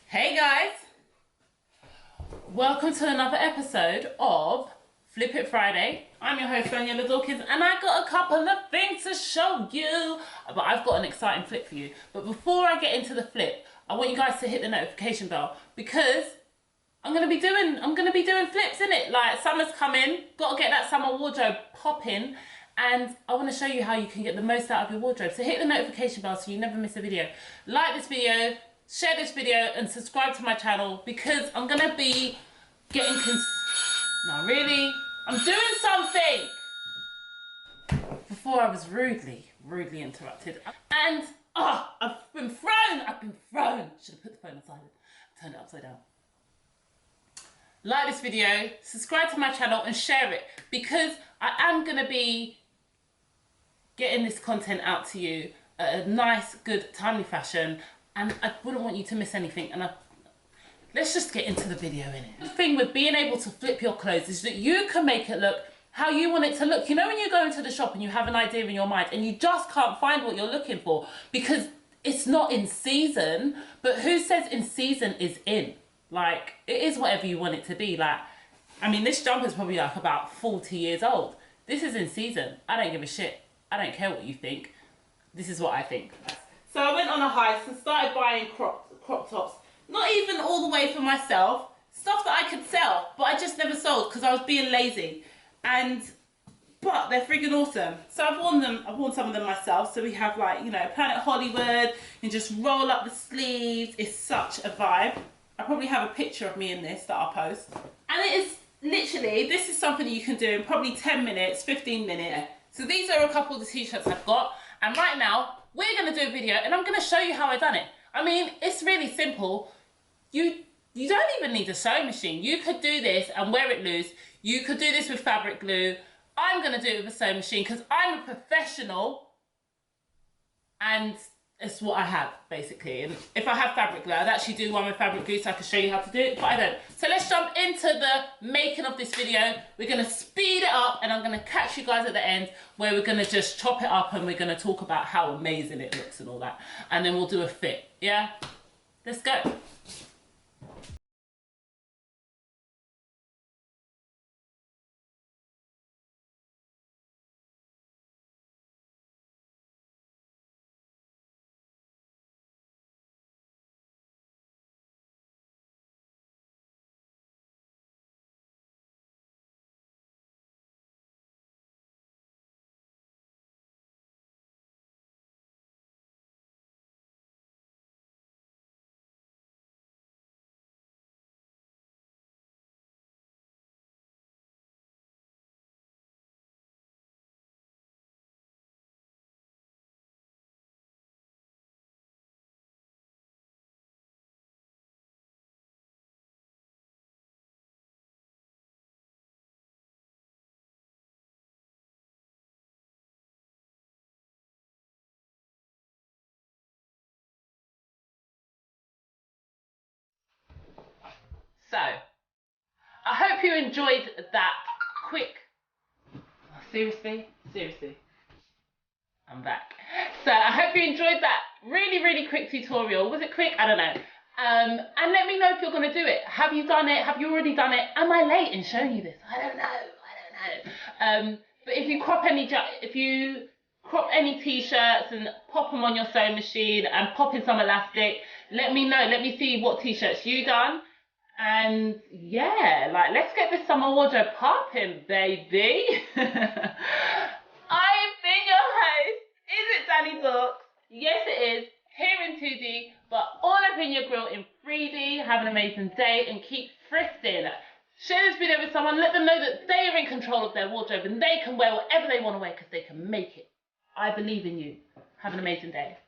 Hey guys, welcome to another episode of Flip It Friday. I'm your host Dani Dawkins and I got a couple of things to show you, but I've got an exciting flip for you. But before I get into the flip, I want you guys to hit the notification bell because I'm gonna be doing flips, innit? Like summer's coming, gotta get that summer wardrobe popping, and I want to show you how you can get the most out of your wardrobe. So hit the notification bell so you never miss a video. Like this video, share this video, and subscribe to my channel because I'm gonna be getting no, really, I'm doing something. Before I was rudely interrupted, and I've been thrown. Should have put the phone aside, turned it upside down. Like this video, subscribe to my channel, and share it because I am gonna be getting this content out to you at a nice, good, timely fashion, and I wouldn't want you to miss anything. And let's just get into the video, innit? The thing with being able to flip your clothes is that you can make it look how you want it to look. You know when you go into the shop and you have an idea in your mind and you just can't find what you're looking for because it's not in season, but who says in season is in? Like, it is whatever you want it to be. Like, I mean, this jumper is probably like about 40 years old. This is in season. I don't give a shit. I don't care what you think. This is what I think. So I went on a heist and started buying crop tops. Not even all the way for myself. Stuff that I could sell, but I just never sold because I was being lazy. But they're freaking awesome. So I've worn some of them myself. So we have, like, you know, Planet Hollywood. You just roll up the sleeves. It's such a vibe. I probably have a picture of me in this that I'll post. And it is literally, this is something you can do in probably 10 minutes, 15 minutes. So these are a couple of the t-shirts I've got. And right now, we're gonna do a video and I'm gonna show you how I done it. I mean, it's really simple. You don't even need a sewing machine. You could do this and wear it loose. You could do this with fabric glue. I'm gonna do it with a sewing machine because I'm a professional and it's what I have, basically. And if I have fabric glue, I'd actually do one with fabric glue so I can show you how to do it, but I don't. So let's jump into the making of this video. We're gonna speed it up and I'm gonna catch you guys at the end where we're gonna just chop it up and we're gonna talk about how amazing it looks and all that. And then we'll do a fit, yeah? Let's go. So, I hope you enjoyed that quick, seriously, I'm back. So I hope you enjoyed that really quick tutorial. Was it quick? I don't know. And let me know if you're gonna do it. Have you done it? Have you already done it? Am I late in showing you this? I don't know. But if you crop any t-shirts and pop them on your sewing machine and pop in some elastic, let me know. Let me see what t-shirts you done. And yeah, like, let's get this summer wardrobe popping, baby. I've been your host. Is it Dani Dawks? Yes, it is. Here in 2D, but all up in your grill in 3D. Have an amazing day and keep thrifting. Share this video with someone. Let them know that they are in control of their wardrobe and they can wear whatever they want to wear because they can make it. I believe in you. Have an amazing day.